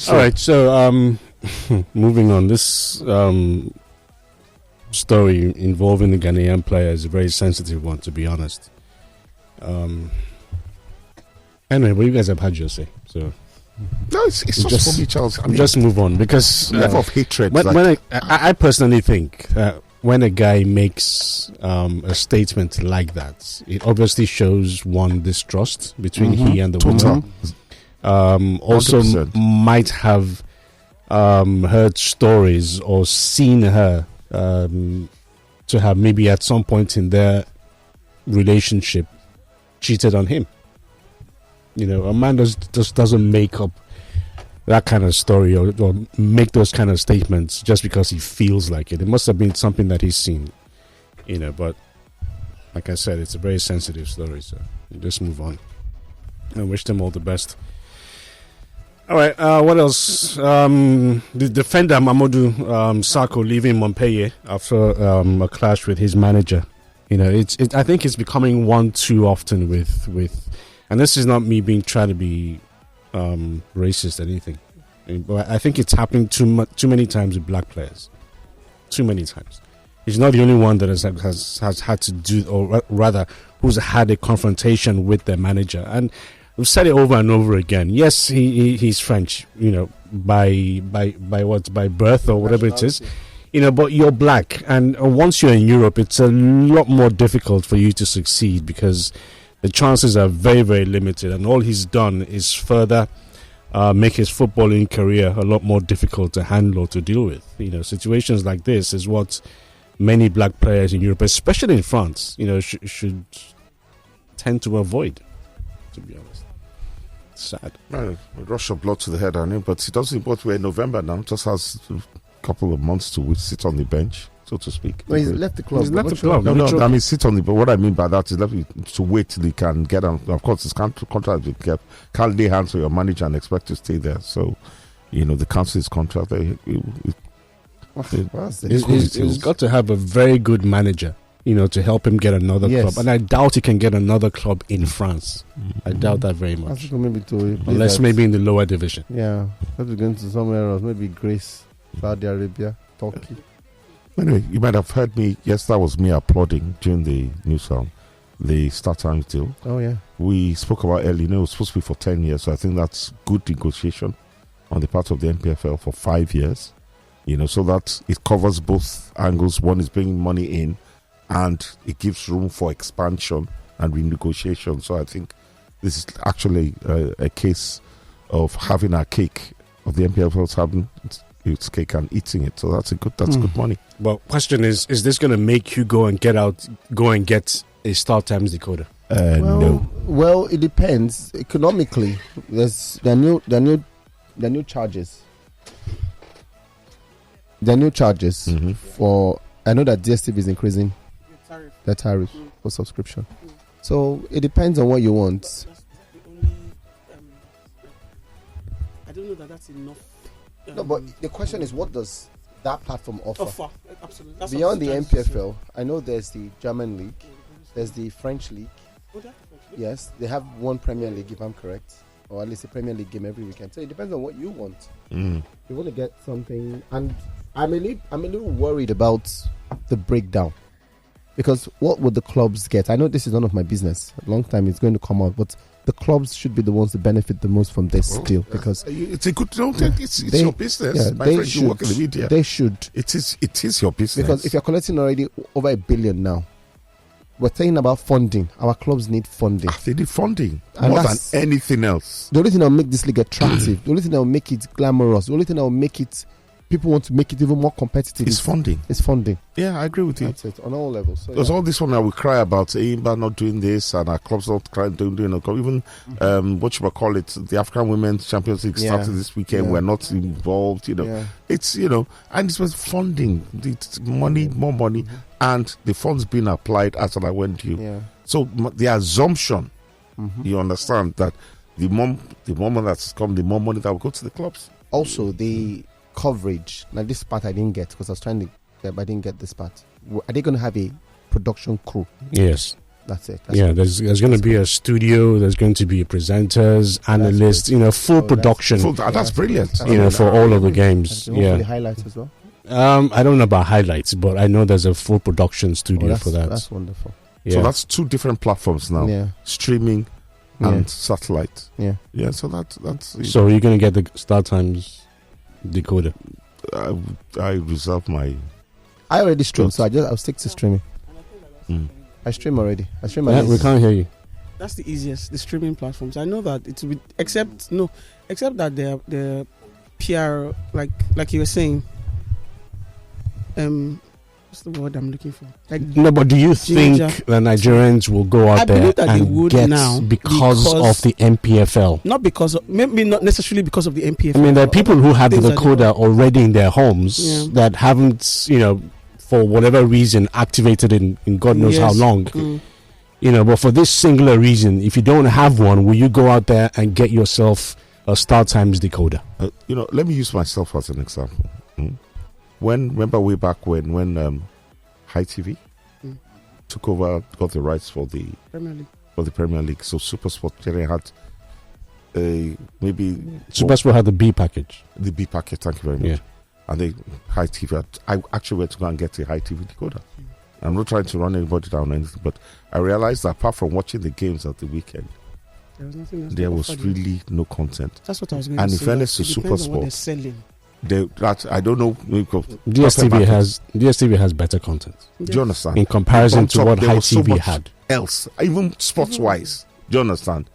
All right, so moving on. This story involving the Ghanaian player is a very sensitive one, to be honest. Anyway, what you guys have had your say, so no, it's just for me, Charles. I mean, just move on, because level of hatred. When I personally think when a guy makes a statement like that, it obviously shows one distrust between he and the woman. Also 100%. Might have heard stories or seen her to have maybe at some point in their relationship cheated on him. You know, a man just doesn't make up that kind of story or make those kind of statements just because he feels like it. It must have been something that he's seen, you know. But like I said, it's a very sensitive story, so just move on. I wish them all the best. All right, what else? The defender Mamadou Sakho leaving Montpellier after a clash with his manager. You know, I think it's becoming one too often with, and this is not me trying to be racist or anything, but I think it's happening too many times with black players. Too many times. He's not the only one that has had to do, or rather, who's had a confrontation with their manager. And we've said it over and over again. Yes, he's French, you know, by birth or whatever it is, you know. But you're black, and once you're in Europe, it's a lot more difficult for you to succeed because the chances are very, very limited. And all he's done is further make his footballing career a lot more difficult to handle or to deal with. You know, situations like this is what many black players in Europe, especially in France, you know, should tend to avoid, to be honest. Sad. Well, a rush of blood to the head, I know, but it doesn't. But we're in November now. Just has a couple of months to sit on the bench, so to speak. No, he's left the club. No, I mean sit on the. But what I mean by that is left to wait till he can get on. Of course, his contract will get. Can't lay hands on your manager and expect to stay there. So, you know, the cancel his contract. He's got to have a very good manager, you know, to help him get another club. And I doubt he can get another club in France. I doubt that very much. Unless maybe in the lower division. Yeah, probably going to somewhere else. Maybe Greece, Saudi Arabia, Turkey. Anyway, you might have heard me. Yes, that was me applauding during the news round, the Startimes deal. Oh yeah, we spoke about earlier. You know, it was supposed to be for 10 years, so I think that's good negotiation on the part of the NPFL for 5 years. You know, so that it covers both angles. One is bringing money in, and it gives room for expansion and renegotiation. So I think this is actually a case of having our cake, of the NPFL having its cake and eating it. So that's good money. Well, question is this going to make you go and get a Startimes decoder? No. Well, it depends. Economically, there are new charges. There are new charges for. I know that DSTV is increasing the tariff for subscription. So it depends on what you want. That's the only. I don't know that's enough. No, but the question is, what does that platform offer? Absolutely. That's Beyond the NPFL, I know there's the German league, there's the French league. Oh, they have the French league? Yes, they have one Premier League, if I'm correct, or at least a Premier League game every weekend. So it depends on what you want. You want to get something, and I'm a little worried about the breakdown, because what would the clubs get? I know this is none of my business. A long time it's going to come out, but the clubs should be the ones to benefit the most from this deal, because it's a good. It's your business. Yeah, my friend, you work in the media. They should. It is your business. Because if you're collecting already over $1 billion now, we're saying about funding. Our clubs need funding. They need funding more than anything else. The only thing that will make this league attractive, the only thing that will make it glamorous, the only thing that will make it, people want to make it even more competitive. It's funding. It's funding. Yeah, I agree with you. That's it, on all levels. So, there's all this one that we cry about, Imba not doing this, and our clubs not doing it. Even what you call it, the African Women's Champions League started this weekend. We're not involved. You know, it's and it was funding. It's money, more money, and the funds being applied as I went due. Yeah. So the assumption, you understand, that the more money that's come, the more money that will go to the clubs. Also, the coverage. Now, this part I didn't get because I was trying to get, but I didn't get this part. Are they going to have a production crew? Yes. That's it. That's Yeah, it. there's going to be a studio. There's going to be presenters, analysts. Full production. That's brilliant. For all of the games. Hopefully highlights as well. I don't know about highlights, but I know there's a full production studio for that. That's wonderful. Yeah. So that's 2 different platforms now. Yeah. Streaming and satellite. Yeah. Yeah, so that's So you're going to get the Startimes decoder. I reserve my. I already stream, so I'll stick to streaming. I stream already. We can't hear you. That's the easiest. The streaming platforms. I know that it will be except that they're PR like you were saying. What's the word I'm looking for? No, but do you think the Nigerians will go out there and get now because of the NPFL? Maybe not necessarily because of the NPFL. I mean, there are people who have the decoder already in their homes that haven't, for whatever reason, activated in God knows how long. But for this singular reason, if you don't have one, will you go out there and get yourself a Startimes decoder? Let me use myself as an example. Remember way back when High TV took over, got the rights for the Premier League. So SuperSport had maybe SuperSport had the B package. The B package, thank you very much. Yeah. And the High TV, I actually went to go and get a High TV decoder. I'm not trying to run anybody down or anything, but I realized that apart from watching the games at the weekend, there was nothing else. There was really no content. That's what I was going to say. And in fairness to SuperSport, I don't know. DSTV has better content. Do you understand? In comparison to what High TV had. Else, even sports wise. Do you understand?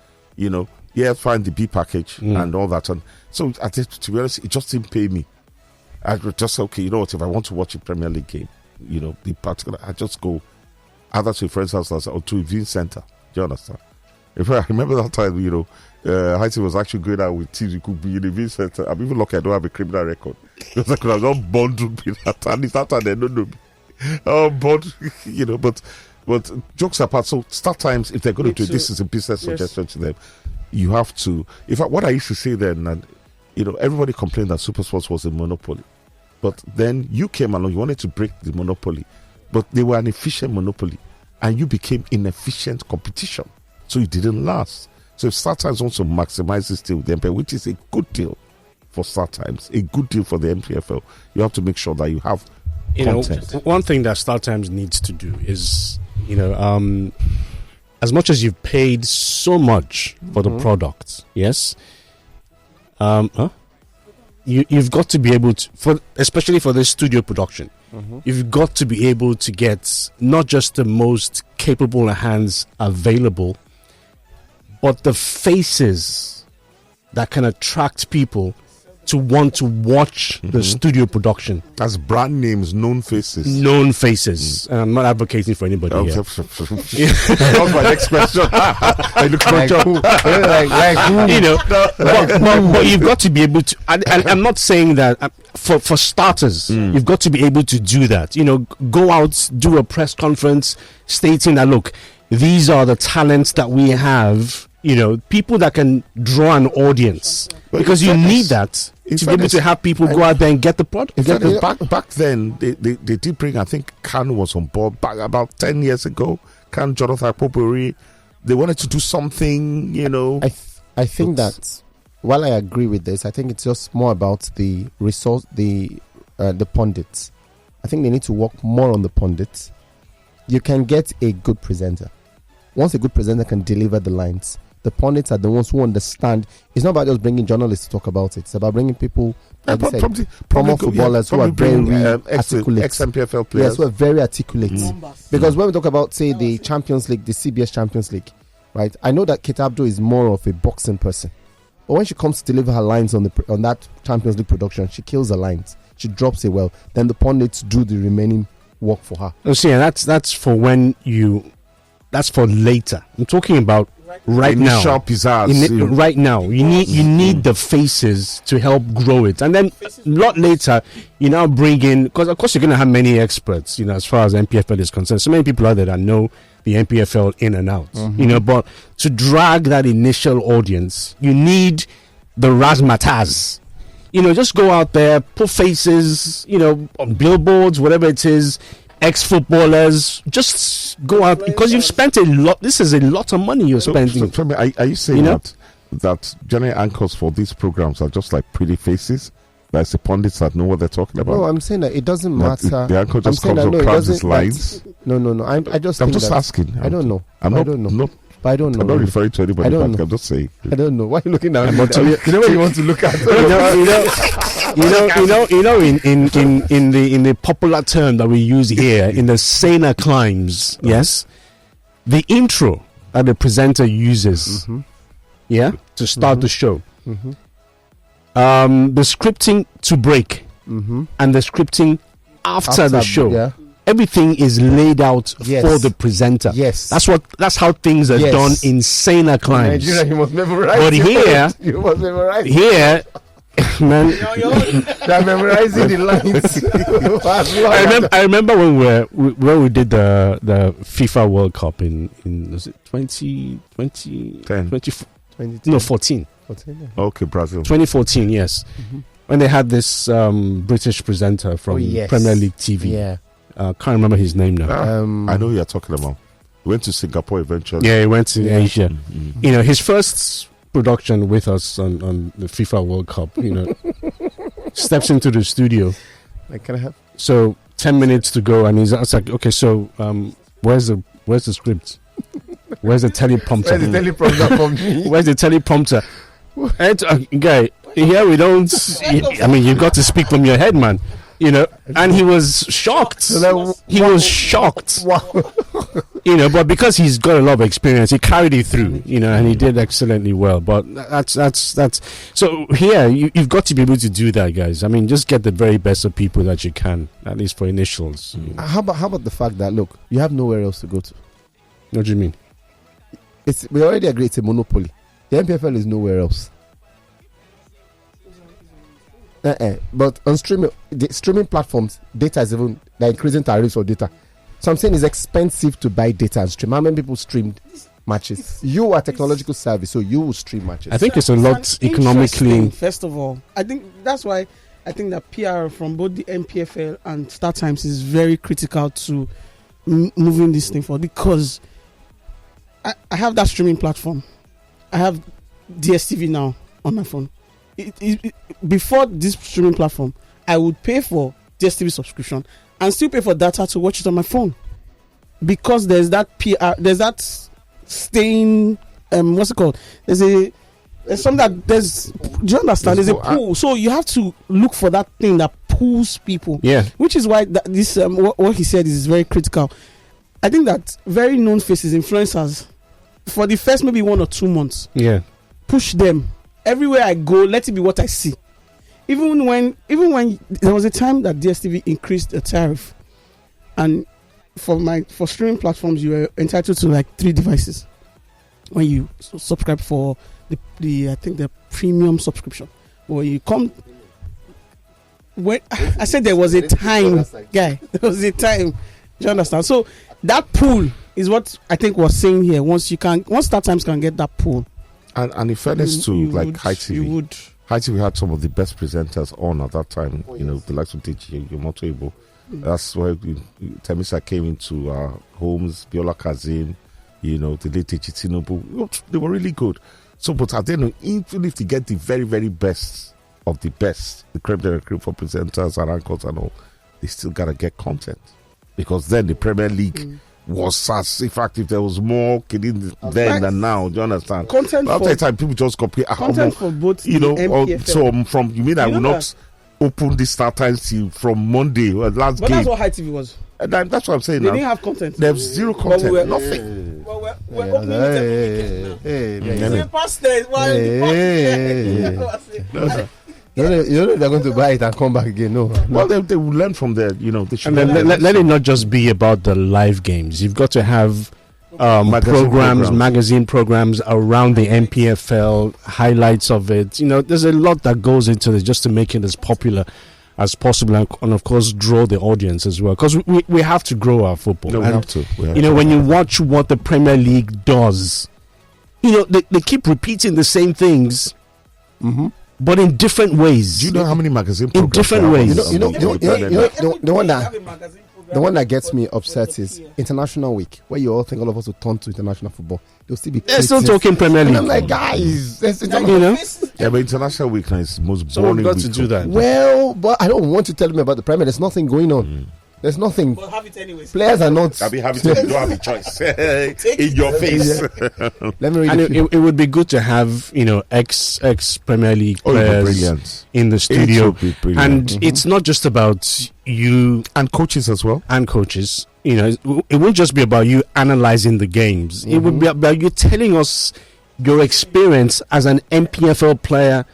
Find the B package and all that. And so, to be honest, it just didn't pay me. I just say, okay, you know what? If I want to watch a Premier League game, the particular, I just go either to a friend's house or to a viewing center. Do you understand? If I remember that time, Haiti was actually going out with teams. You could be in a viewing center. I'm even lucky I don't have a criminal record. Because I could have not bonded with that. And it's that time they don't know me. But jokes apart, so Startimes, if they're going to do this is a business suggestion to them. You have to. In fact, what I used to say then, and everybody complained that SuperSports was a monopoly. But then you came along, you wanted to break the monopoly. But they were an efficient monopoly. And you became inefficient competition. So it didn't last. So if Startimes wants to maximize this deal with the NPFL, which is a good deal for Startimes, a good deal for the NPFL, you have to make sure that you have content. One thing that Startimes needs to do is, as much as you've paid so much for the product, yes, you've got to be able to, especially for this studio production, you've got to be able to get not just the most capable hands available, but the faces that can attract people to want to watch the studio production. That's brand names, known faces. And I'm not advocating for anybody here. That was my next question. I look for a job. But you've got to be able to, and I'm not saying that, for starters, you've got to be able to do that. Go out, do a press conference stating that, look, these are the talents that we have, people that can draw an audience. Because you need that to be able to have people go out there and get the product. Back then, they did bring, I think Khan was on board back about 10 years ago. Khan, Jonathan Popori, they wanted to do something, I think that, while I agree with this, I think it's just more about the resource, the pundits. I think they need to work more on the pundits. You can get a good presenter. Once a good presenter can deliver the lines, the pundits are the ones who understand. It's not about just bringing journalists to talk about it. It's about bringing people, former footballers who are very articulate. Ex-NPFL players. Yes, who are very articulate. Because when we talk about, say, the Champions League, the CBS Champions League, right? I know that Kate Abdo is more of a boxing person. But when she comes to deliver her lines on that Champions League production, she kills her lines. She drops it well. Then the pundits do the remaining work for her. Oh, see, and that's for that's for later. I'm talking about right now. Right now, you need the faces to help grow it, and then a lot later, you now bring in, because of course you're going to have many experts, as far as NPFL is concerned. So many people out there that know the NPFL in and out, But to drag that initial audience, you need the razzmatazz. Just go out there, put faces, on billboards, whatever it is. ex-footballers. Just go out because you've spent a lot. This is a lot of money you're spending. So, are you saying that general anchors for these programs are just like pretty faces? Like the pundits that know what they're talking about? No, I'm saying that it doesn't matter. The anchor just comes up, crowds his lines. No. I'm just asking. I don't know. I don't know. But I don't know. I'm not referring to anybody. I'm just saying. I don't know. Why are you looking at me? You know what you want to look at? In the popular term that we use here, in the saner climes, yes, the intro that the presenter uses, to start the show, the scripting to break, and the scripting after the show. Yeah. Everything is laid out for the presenter. Yes, that's how things are done in saner climes. Nigeria, you must memorize. But here, you must memorize. Here, man, they're memorizing the lines. I remember when we did the FIFA World Cup in was it 2010? 14. Okay, Brazil. 2014, yes. When they had this British presenter from Premier League TV. Yeah. Can't remember his name now. I know who you're talking about. He went to Singapore eventually. Yeah, he went to Asia. You know, his first production with us on the FIFA World Cup, steps into the studio. Like, can I have? So 10 minutes to go, and he's like, okay, so where's the script? Where's the teleprompter? Where's the teleprompter for me? Where's the teleprompter? Guy, here we don't. I mean, you've got to speak from your head, man. And he was shocked. He was shocked. Wow. But because he's got a lot of experience, he carried it through. And he did excellently well. But that's so here you've got to be able to do that, guys. I mean, just get the very best of people that you can, at least for initials. How about the fact that look, you have nowhere else to go to? What do you mean? We already agree it's a monopoly. The NPFL is nowhere else. But on the streaming platforms, data is they're increasing tariffs for data. So I'm saying it's expensive to buy data and stream. How many people streamed matches? You are technological service, so you will stream matches. I think it's a lot economically. First of all, I think that's why I think that PR from both the NPFL and Startimes is very critical to moving this thing forward, because I have that streaming platform. I have DSTV now on my phone. Before this streaming platform, I would pay for DSTV subscription and still pay for data to watch it on my phone, because there's that PR, there's that staying. What's it called? There's something that there's. Do you understand? There's a pull, so you have to look for that thing that pulls people. Yeah, which is why this what he said is very critical. I think that very known faces, influencers, for the first maybe 1 or 2 months, push them. Everywhere I go, let it be what I see. Even when there was a time that DSTV increased the tariff, and for streaming platforms, you were entitled to like 3 devices when you subscribe for the I think the premium subscription. When you come, when I said there was a time, guy, there was a time. Do you understand? So that pool is what I think we're saying here. Once Startimes can get that pool. And in fairness to High TV, High TV had some of the best presenters on at that time. The likes of DJ Yomoto. That's why Temisa came into homes, Biola Kazim, the late Tinubu. They were really good. So, but at the end, even if they get the very, very best of the best, the creme de la creme for presenters and anchors and all, they still gotta get content, because then the Premier League was as, in fact, if there was more kidding then than now. Do you understand? Content after a time, people just compare. Content for both, so from you mean I will not open the Startimes till from Monday last game? But that's what High TV was. That's what I'm saying. They didn't have content. There's zero content. Nothing. Well, we're opening it every weekend. Past days. They're going to buy it and come back again. No. Well, they will learn from there. They should. And let it not just be about the live games. You've got to have magazine programs around the NPFL, highlights of it. There's a lot that goes into it just to make it as popular as possible, and of course draw the audience as well, because we have to grow our football. No, we have to. When you watch what the Premier League does, they keep repeating the same things. But in different ways. Do you know how many magazine programs? In different ways. The one that The one that gets me upset is international week, where you all think all of us will turn to international football. They'll still be. They're still talking Premier League. And I'm like, guys, Yeah, but international week now is most so boring. we've got week to do that. Well, but I don't want to tell me about the Premier. There's nothing going on. There's nothing. But have it anyways. Players are not. I'll be happy to. You don't have a choice. In your face. Let me read And it. it would be good to have ex Premier League players in the studio, and it's not just about you and coaches as well, and coaches. It won't just be about you analyzing the games. It would be about you telling us your experience as an NPFL player.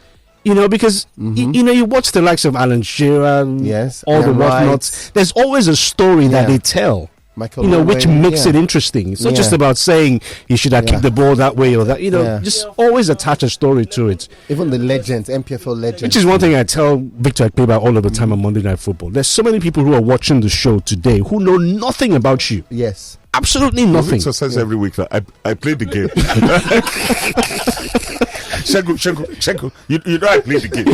Because you watch the likes of Alan Shearer, yes, all the whatnot. There's always a story that they tell. Michael which makes it interesting. It's not just about saying you should have kicked the ball that way or that. Just always attach a story to it. Even the legends, NPFL legends. Which is one thing I tell Victor Akpeba all of the time on Monday Night Football. There's so many people who are watching the show today who know nothing about you. Yes. Absolutely nothing. Victor says every week that I played the game. Shenko, you know I played the game.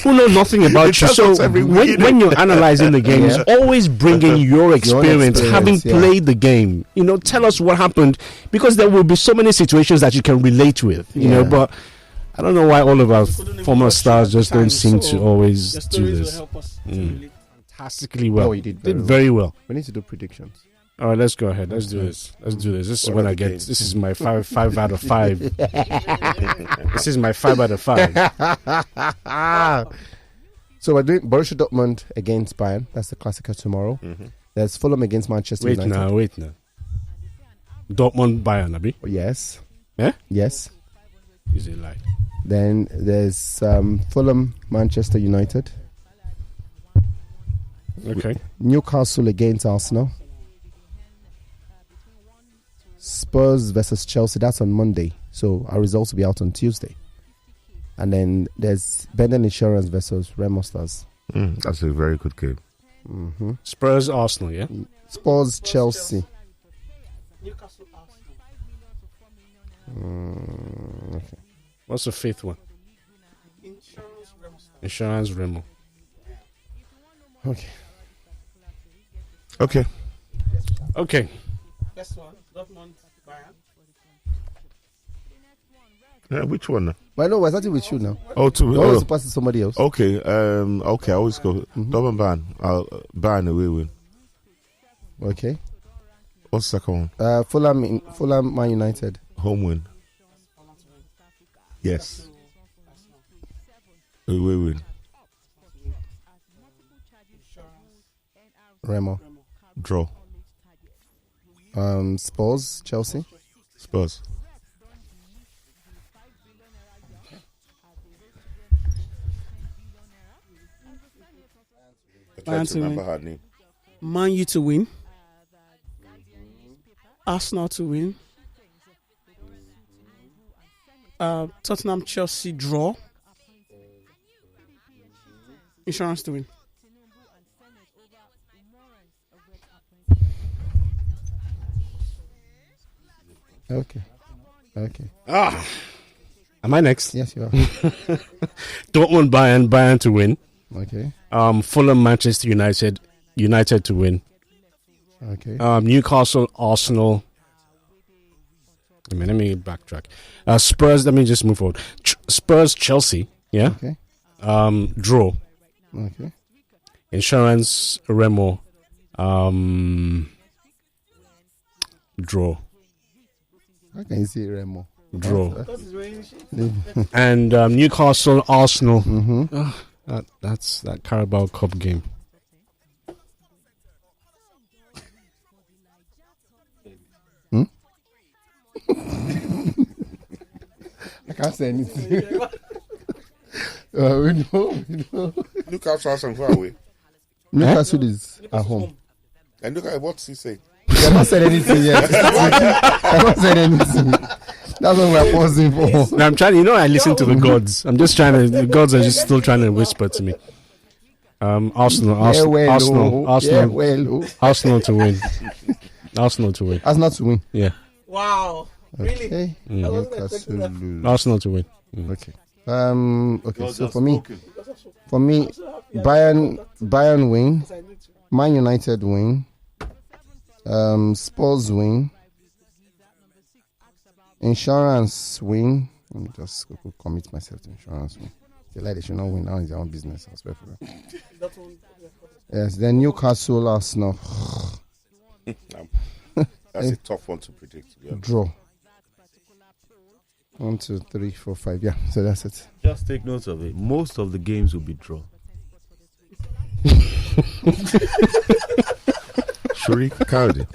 Who know nothing about you. So when you're analyzing the games, always bring in your experience having played the game. Tell us what happened, because there will be so many situations that you can relate with. But I don't know why all of our former stars just don't seem to always do this. Fantastically well. Oh, you did very well. We need to do predictions. All right, let's go ahead. Let's do this. This is when I get. This is my five out of 5. This is my 5 out of 5. So we're doing Borussia Dortmund against Bayern. That's the Classico tomorrow. There's Fulham against Manchester United. Wait now. Dortmund Bayern, Abi? Yes. Yeah? Yes. Is it like? Then there's Fulham Manchester United. Okay. Newcastle against Arsenal. Spurs versus Chelsea. That's on Monday. So our results will be out on Tuesday. And then there's Benden Insurance versus Remo Stars. That's a very good game. Spurs Arsenal, yeah? Spurs Chelsea. Newcastle Arsenal. Okay. What's the 5th one? Insurance Remo. Okay. Next one, Dortmund Bayern. Yeah, which one? Well, no, we're starting with you now. You always pass to somebody else. Okay. I always go Dortmund Bayern. Bayern away win. Okay. What's the second one? Fulham Man United. Home win. Yes. Away win. Remo. Draw. Spurs Chelsea. Spurs. Man U to win. Arsenal to win. Tottenham Chelsea draw. Insurance to win. Okay. Am I next? Yes, you are. Dortmund Bayern to win. Okay. Fulham Manchester United to win. Okay. Newcastle Arsenal. Let me backtrack. Spurs. Let me just move forward. Spurs Chelsea. Yeah. Okay. Draw. Okay. Insurance Remo. Draw. How can you see Remo? Draw. And Newcastle Arsenal. That's that Carabao Cup game. I can't say anything. We know. Newcastle Arsenal far away. Newcastle is at home. And look at what's he saying. They have not said anything yet. They have not said anything. That's what we're pausing for. Now I'm trying. I listen to the gods. I'm just trying to. The gods are just still trying to whisper to me. Arsenal to win. Arsenal to win. Arsenal to win. Yeah. Wow. Really? Okay. Arsenal to win. Okay. Okay. So for me, Bayern win. Man United win. Spurs win. Insurance win. Let me just commit myself to insurance win. They should not win now in their own business. I swear for them. Yes, then Newcastle, Arsenal. That's a tough one to predict. Yeah. Draw. 1, 2, 3, 4, 5. Yeah, so that's it. Just take note of it. Most of the games will be draw. Shuri Cardi.